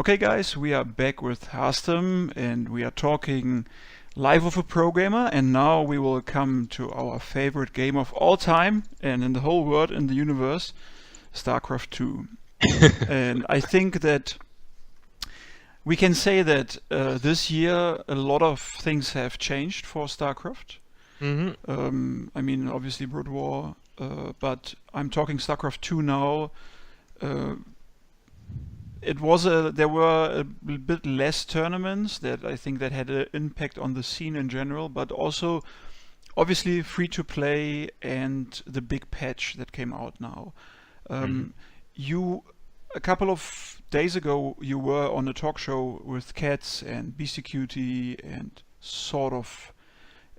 Okay, guys, we are back with Harstem and we are talking Life of a Programmer. And now we will come to our favorite game of all time and in the whole world, in the universe, StarCraft 2. And I think that we can say that this year a lot of things have changed for StarCraft. I mean, obviously Brood War, but I'm talking StarCraft 2 now. There were a bit less tournaments that I think that had an impact on the scene in general, but also obviously free to play and the big patch that came out now. A couple of days ago you were on a talk show with Cats and BCQT and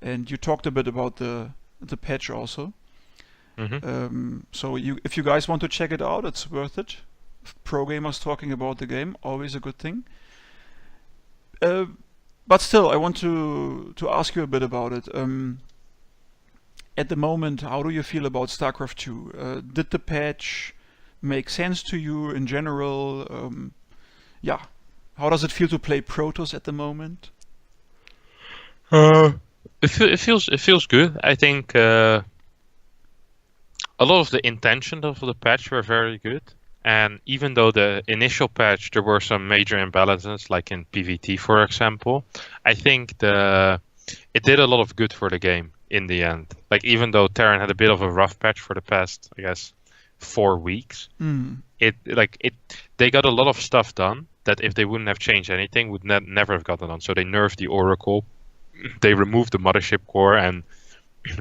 and you talked a bit about the patch also. So if you guys want to check it out, it's worth it. Pro gamers talking about the game, always a good thing. But still, I want to ask you a bit about it. At the moment, how do you feel about StarCraft 2? Did the patch make sense to you in general? How does it feel to play Protoss at the moment? It feels good. I think a lot of the intention of the patch were very good. And even though the initial patch, there were some major imbalances, like in PvT, for example, I think it did a lot of good for the game in the end. Like, even though Terran had a bit of a rough patch for the past, I guess, 4 weeks, they got a lot of stuff done that if they wouldn't have changed anything, would never have gotten done. So they nerfed the Oracle, they removed the Mothership Core, and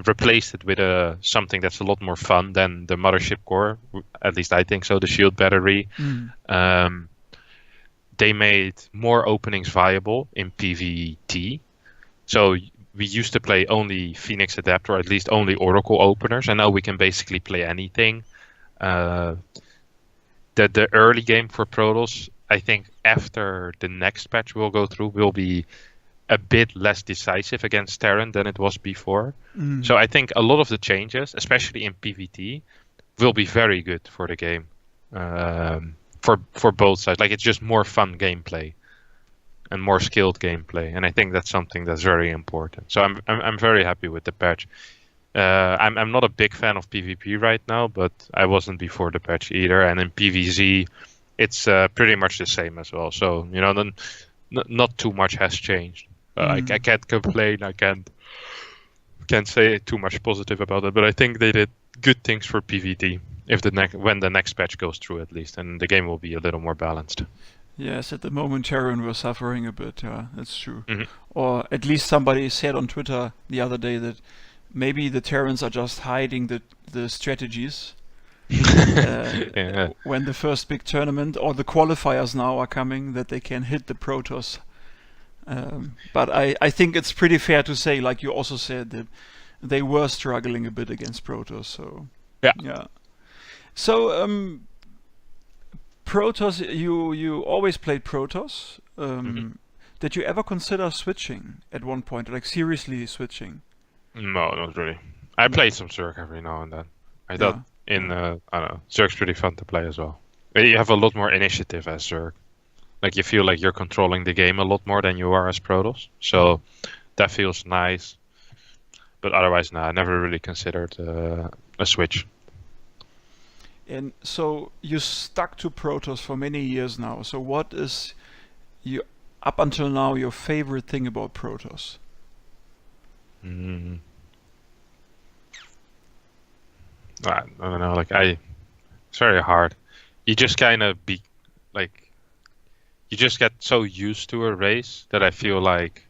replaced it with something that's a lot more fun than the Mothership Core. At least I think so. The shield battery. They made more openings viable in PvT. So we used to play only Phoenix Adapt, or at least only Oracle openers, and now we can basically play anything. The early game for Protoss, I think after the next patch we'll go through, will be a bit less decisive against Terran than it was before. So I think a lot of the changes, especially in PvT, will be very good for the game, for both sides. Like, it's just more fun gameplay and more skilled gameplay, and I think that's something that's very important. So I'm very happy with the patch. I'm not a big fan of PvP right now, but I wasn't before the patch either. And in PvZ, it's pretty much the same as well. So not too much has changed. I can't complain. I can't say too much positive about it, but I think they did good things for PvT when the next patch goes through, at least, and the game will be a little more balanced. Yes, at the moment Terran were suffering a bit. Yeah, that's true. Or at least somebody said on Twitter the other day that maybe the Terrans are just hiding the strategies. When the first big tournament or the qualifiers now are coming, that they can hit the Protoss. But I think it's pretty fair to say, like you also said, that they were struggling a bit against Protoss. So yeah. So Protoss, you always played Protoss. Did you ever consider switching at one point, like seriously switching? No, not really. I played some Zerg every now and then. I thought I don't know, Zerg's pretty fun to play as well. You have a lot more initiative as Zerg. Like, you feel like you're controlling the game a lot more than you are as Protoss. So that feels nice. But otherwise, no, I never really considered a switch. And so you stuck to Protoss for many years now. So what is up until now your favorite thing about Protoss? I don't know. It's very hard. You just kind of you just get so used to a race that I feel like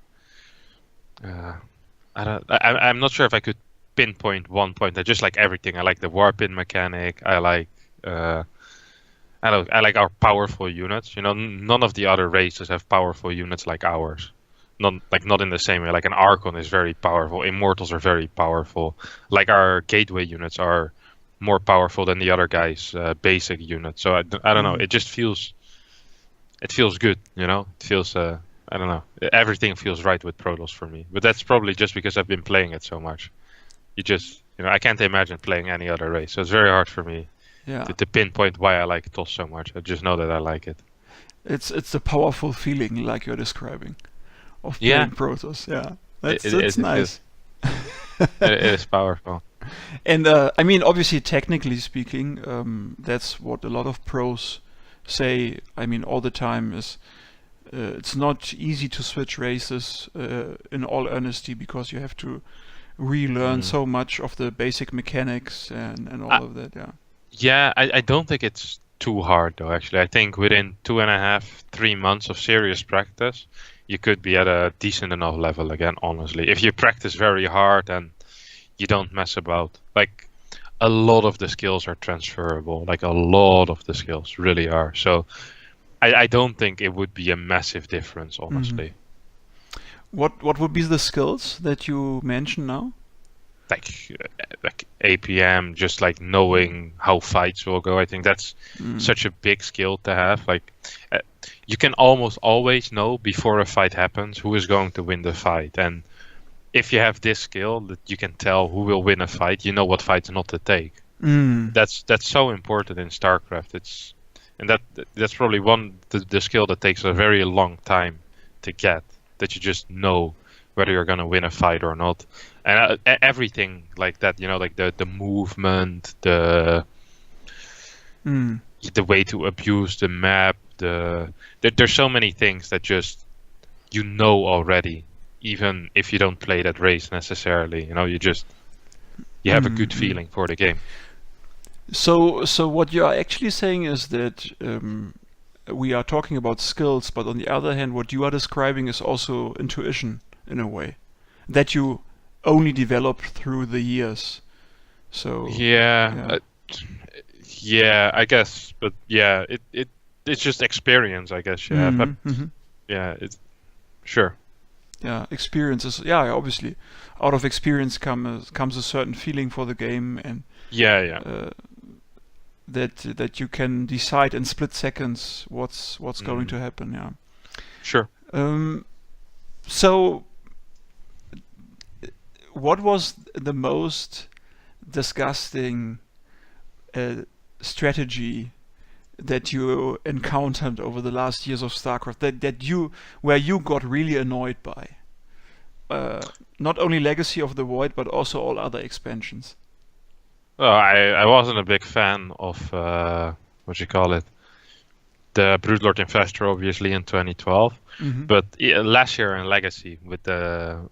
I'm not sure if I could pinpoint one point. I just like everything. I like the warpin mechanic. I like our powerful units. None of the other races have powerful units like ours. Not in the same way. Like, an Archon is very powerful. Immortals are very powerful. Like, our gateway units are more powerful than the other guys' basic units. So I don't know. It just feels. It feels good, It feels, I don't know. Everything feels right with Protoss for me. But that's probably just because I've been playing it so much. I can't imagine playing any other race. So it's very hard for me to pinpoint why I like TOS so much. I just know that I like it. It's a powerful feeling, like you're describing, of Yeah, playing Protoss. Yeah, it, that's it, that's it, it is. nice. It is powerful. And I mean, obviously, technically speaking, that's what a lot of pros say. I mean, all the time is it's not easy to switch races in all honesty, because you have to relearn Mm. so much of the basic mechanics and I, all of that. Yeah. yeah, I don't think it's too hard though. Actually, I think within 2.5, 3 months of serious practice, you could be at a decent enough level again. Honestly, if you practice very hard and you don't mess about, like a lot of the skills are transferable. Like a lot of the skills really are. So I don't think it would be a massive difference, hmm honestly. What would be the skills that you mentioned now? Like APM, just like knowing how fights will go. I think that's Mm. such a big skill to have. Like uh, you can almost always know before a fight happens who is going to win the fight, and if you have this skill that you can tell who will win a fight, you know what fights not to take. Mm. That's so important in StarCraft. That's probably the skill that takes a very long time to get. That you just know whether you're gonna win a fight or not, and everything like that. Like the movement, Mm. the way to abuse the map. There's so many things that just you know already, even if you don't play that race necessarily. You have a good Mm. feeling for the game. So what you are actually saying is that we are talking about skills, but on the other hand, what you are describing is also intuition in a way that you only developed through the years. So Yeah, yeah, yeah, I guess, but yeah, it's just experience, I guess. Yeah, but hmm yeah, it's sure. yeah, experiences. Yeah, obviously, out of experience comes a certain feeling for the game, and Yeah, yeah, uh, that you can decide in split seconds what's going mm, to happen. Yeah. sure. Um, so what was the most disgusting uh, strategy that you encountered over the last years of StarCraft that you where you got really annoyed by? Not only Legacy of the Void, but also all other expansions. Well, I wasn't a big fan of what you call it, the Broodlord Infestor, obviously in 2012, Mm-hmm. but last year in Legacy with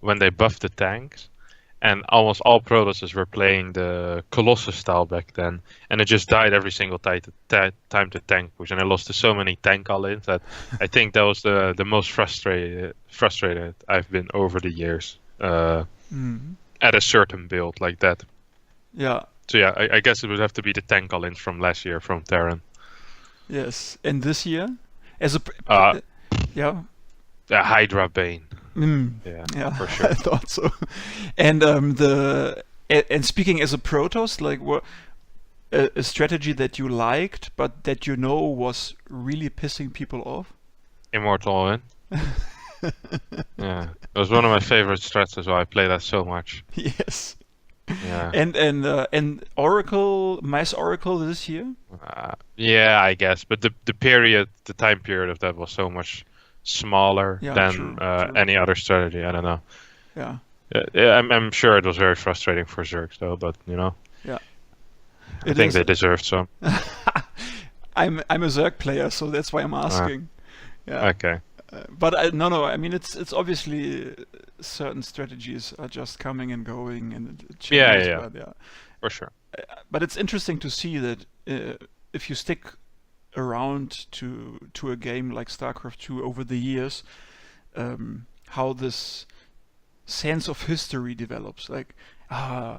when they buffed the tanks. And almost all Protosses were playing the Colossus style back then, and it just died every single time to tank push, and I lost to so many tank all-ins that I think that was the most frustrated I've been over the years Mm-hmm. at a certain build like that. Yeah. So yeah, I guess it would have to be the tank all-ins from last year from Terran. Yes. And this year, as a Uh, yeah. Hydra Bane, Mm. yeah, Yeah, for I sure. thought so. And and speaking as a Protoss, like what a strategy that you liked, but that you know was really pissing people off. Immortal all-in. Yeah, it was one of my favorite strats as well. I play that so much. Yes. Yeah. And Oracle, Mass Oracle this year. Yeah, I guess, but the time period of that was so much smaller Yeah, than true, true. any other strategy. I don't know. Yeah, Yeah, I'm sure it was very frustrating for Zerg though, but yeah. I It think is. they deserved some. I'm a Zerg player, so that's why I'm Uh, asking. Yeah. okay. But no. I mean, it's obviously certain strategies are just coming and going, and it Yeah, changes. yeah, yeah, But yeah, for sure. but it's interesting to see that if you stick around to a game like StarCraft 2 over the years, how this sense of history develops. Like,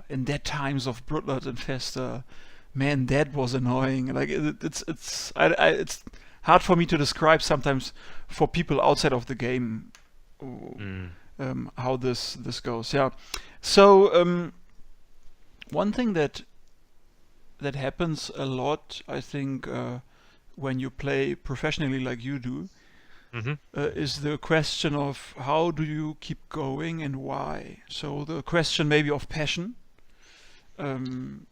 in that times of Broodlord and Fester, man, that was annoying. Like it's hard for me to describe sometimes for people outside of the game Mm, how this goes. Yeah. So one thing that happens a lot, I think, when you play professionally like you do, hmm is the question of how do you keep going and why. So the question maybe of passion. Um,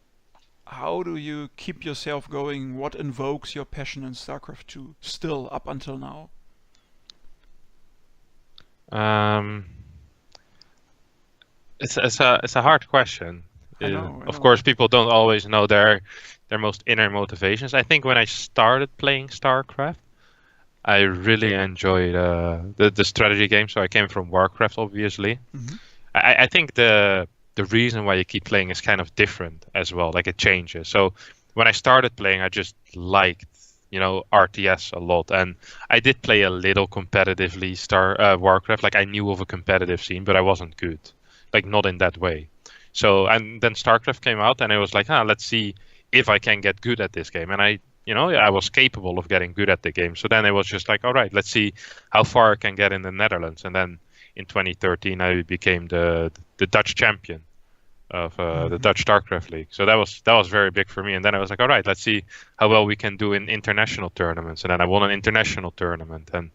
how do you keep yourself going? What invokes your passion in StarCraft 2 still up until now? Um, it's a hard question. I know, I Of know. course, people don't always know their most inner motivations. I think when I started playing StarCraft, I really enjoyed the strategy game. So I came from Warcraft, obviously. Hmm. I think the reason why you keep playing is kind of different as well. Like it changes. So when I started playing, I just liked, RTS a lot, and I did play a little competitively Warcraft. Like I knew of a competitive scene, but I wasn't good. Like not in that way. So and then StarCraft came out, and I was like, let's see if I can get good at this game. And I was capable of getting good at the game. So then it was just like, all right, let's see how far I can get in the Netherlands. And then in 2013, I became the Dutch champion of the Hmm. Dutch StarCraft League. So that was very big for me. And then I was like, all right, let's see how well we can do in international tournaments. And then I won an international tournament. And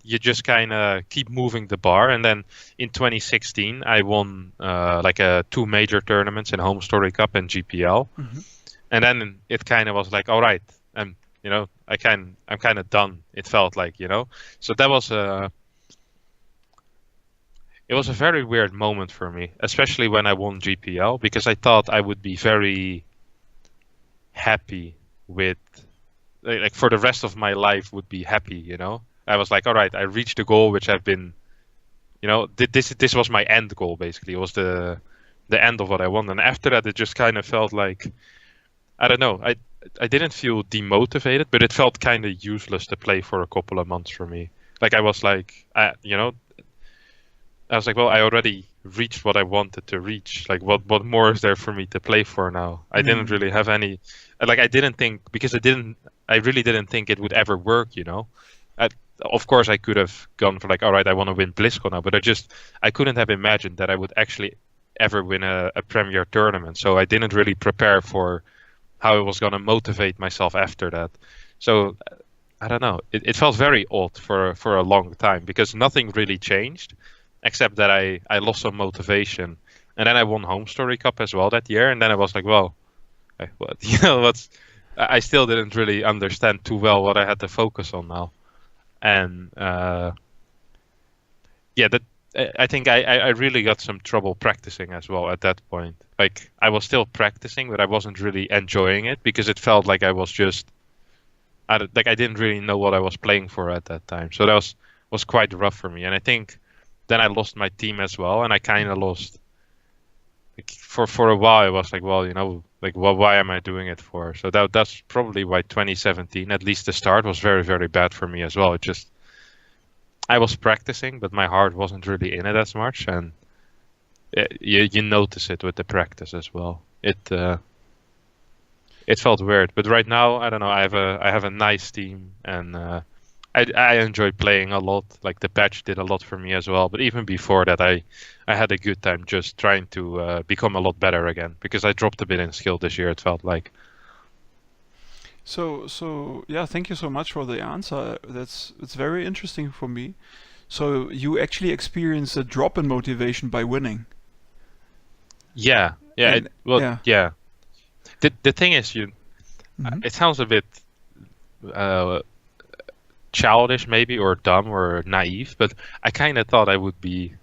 you just kind of keep moving the bar. And then in 2016, I won like two major tournaments in Home Story Cup and GPL. Hmm. And then it kind of was like, all right, I'm kind of done. It felt like, so that was it was a very weird moment for me, especially when I won GPL, because I thought I would be very happy with, like for the rest of my life would be happy. I was like, all right, I reached the goal, which I've been, this was my end goal basically. It was the end of what I want, and after that, it just kind of felt like, I don't know, I didn't feel demotivated, but it felt kind of useless to play for a couple of months for me. Like I was like, I was like, well, I already reached what I wanted to reach. Like, what more is there for me to play for now? I didn't Mm. really have any, like, I didn't think, because I really didn't think it would ever work. I, of course, I could have gone for like, all right, I want to win BlizzCon now, but I couldn't have imagined that I would actually ever win a premier tournament. So I didn't really prepare for how I was going to motivate myself after that. So I don't know. It felt very odd for a long time because nothing really changed except that I lost some motivation. And then I won Home Story Cup as well that year. And then I was like, well, what, I still didn't really understand too well what I had to focus on now. And yeah, I think I really got some trouble practicing as well at that point. Like I was still practicing, but I wasn't really enjoying it because it felt like I was just like I didn't really know what I was playing for at that time. So that was quite rough for me. And I think then I lost my team as well, and I kind of lost. Like, for a while, I was like, well, like, well, why am I doing it for? So that's probably why 2017, at least the start, was very, very bad for me as well. It just I was practicing, but my heart wasn't really in it as much, and you notice it with the practice as well. It felt weird, but right now I don't know. I have a nice team, and I enjoy playing a lot. Like the patch did a lot for me as well. But even before that, I had a good time just trying to become a lot better again because I dropped a bit in skill this year. It felt like. So yeah, thank you so much for the answer. It's very interesting for me. So you actually experienced a drop in motivation by winning. Yeah, yeah. And Well, yeah. yeah. The thing is, Hmm. it sounds a bit uh, childish maybe, or dumb, or naive, but I kind of thought I would be,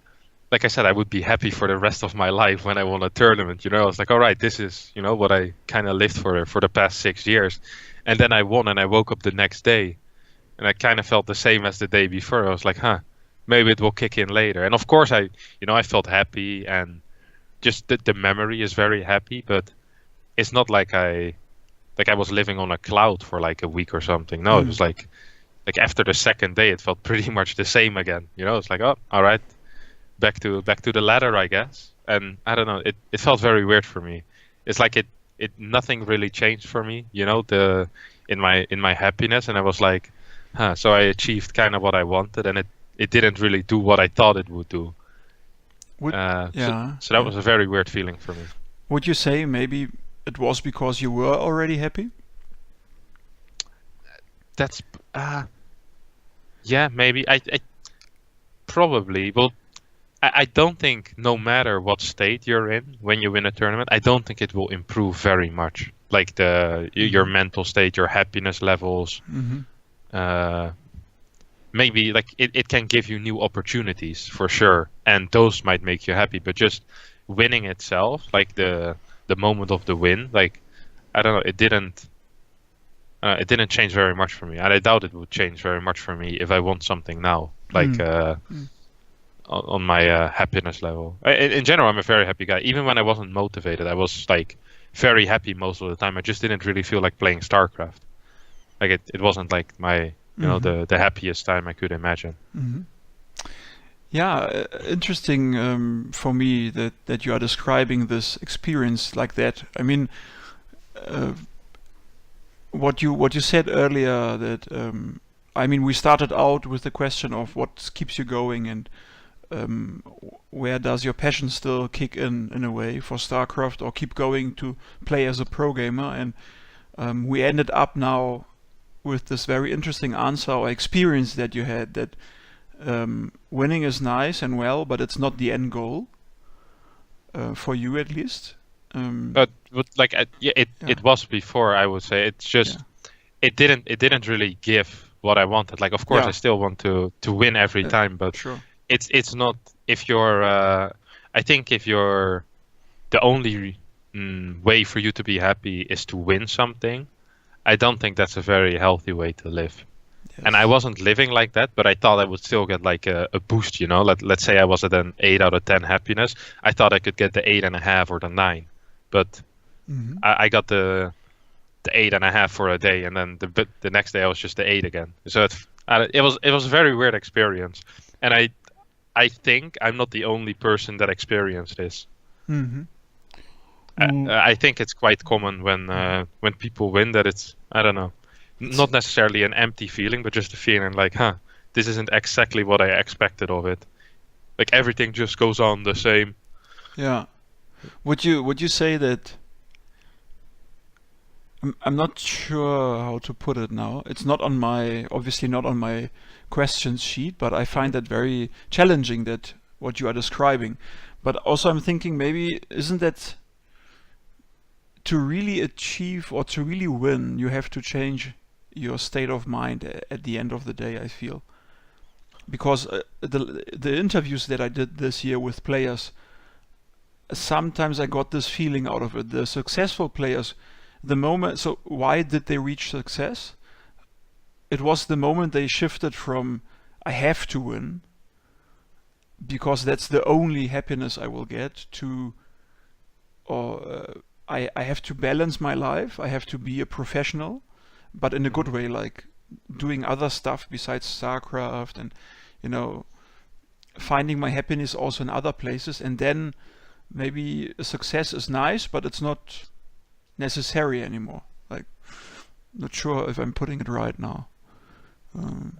like I said, I would be happy for the rest of my life when I won a tournament. I was like, all right, this is, what I kind of lived for the past 6 years. And then I won, and I woke up the next day, and I kind of felt the same as the day before. I was like, maybe it will kick in later. And of course, I felt happy, and just the memory is very happy, but it's not like I was living on a cloud for like a week or something. No, it Mm. was like after the second day, it felt pretty much the same again. It's like, oh, all right, back to the ladder, I guess. And I don't know, it felt very weird for me. It's like it nothing really changed for me, in my happiness, and I was like, so I achieved kind of what I wanted, and it didn't really do what I thought it would do. Would So yeah, so that yeah. was a very weird feeling for me. Would you say maybe it was because you were already happy? That's yeah, maybe I probably well. I don't think no matter what state you're in when you win a tournament, I don't think it will improve very much. Like your mental state, your happiness levels. Maybe like it can give you new opportunities for sure, and those might make you happy. But just winning itself, like the moment of the win, like I don't know, it didn't change very much for me, and I doubt it would change very much for me if I want something now, like on my happiness level. In general, I'm a very happy guy. Even when I wasn't motivated, I was like very happy most of the time. I just didn't really feel like playing StarCraft. Like it wasn't like my the happiest time I could imagine. Yeah, interesting for me that you are describing this experience like that. I mean, what you said earlier, that I mean, we started out with the question of what keeps you going, and where does your passion still kick in a way for StarCraft, or keep going to play as a pro gamer. And we ended up now with this very interesting answer or experience that you had, that winning is nice and well, but it's not the end goal for you, at least. But like it was before, I would say. It's just it didn't really give what I wanted. Like, of course I still want to win every time, but sure. It's not, if you're I think if you're the only way for you to be happy is to win something, I don't think that's a very healthy way to live. Yes. And I wasn't living like that, but I thought I would still get like a boost, you know. Let's say I was at an 8 out of 10 happiness. I thought I could get the 8.5 or the 9, but I got the 8.5 for a day, and then the next day I was just the 8 again. So it was a very weird experience, and I think I'm not the only person that experienced this. I think it's quite common when people win, that it's, I don't know, not necessarily an empty feeling, but just a feeling like, this isn't exactly what I expected of it. Like everything just goes on the same. Yeah. Would you say that? I'm not sure how to put it now. It's not on my, obviously not on my questions sheet, but I find that very challenging, that what you are describing. But also I'm thinking, maybe isn't that to really achieve or to really win, you have to change your state of mind at the end of the day, I feel. Because the interviews that I did this year with players, sometimes I got this feeling out of it. The successful players, the moment, so why did they reach success? It was the moment they shifted from I have to win because that's the only happiness I will get, to I have to balance my life, I have to be a professional, but in a good way, like doing other stuff besides StarCraft, and finding my happiness also in other places. And then maybe a success is nice, but it's not necessary anymore. Like, not sure if I'm putting it right now.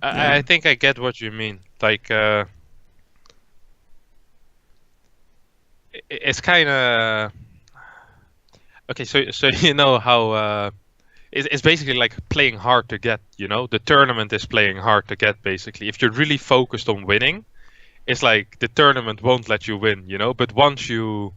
I think I get what you mean. Like, it's kind of okay. So you know how it's basically like playing hard to get. The tournament is playing hard to get. Basically, if you're really focused on winning, it's like the tournament won't let you win. But once you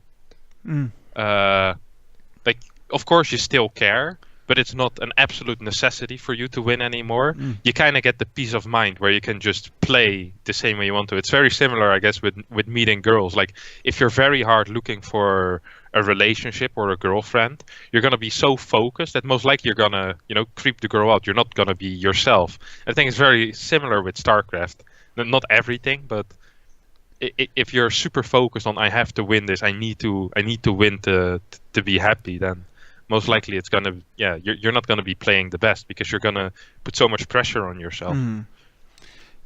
like, of course you still care, but it's not an absolute necessity for you to win anymore. You kind of get the peace of mind where you can just play the same way you want to. It's very similar, I guess, with meeting girls. Like, if you're very hard looking for a relationship or a girlfriend, you're going to be so focused that most likely you're going to, creep the girl out. You're not going to be yourself. I think it's very similar with StarCraft. Not everything, but if you're super focused on, I have to win this, I need to win to be happy, then most likely it's gonna, you're not gonna be playing the best because you're gonna put so much pressure on yourself.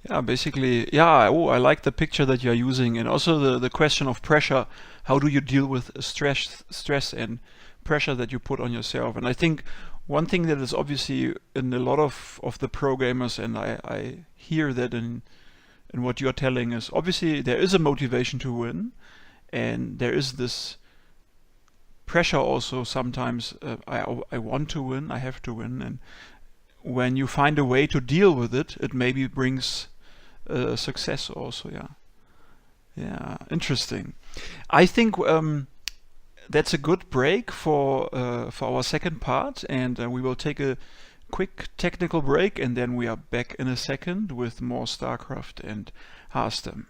Yeah, basically, I like the picture that you're using, and also the question of pressure. How do you deal with stress and pressure that you put on yourself? And I think one thing that is obviously in a lot of the programmers, and I hear that in what you're telling, is obviously there is a motivation to win, and there is this pressure also sometimes. I want to win, I have to win, and when you find a way to deal with it, it maybe brings success also. Yeah, interesting. I think that's a good break for our second part, and we will take a quick technical break, and then we are back in a second with more StarCraft and Harstem.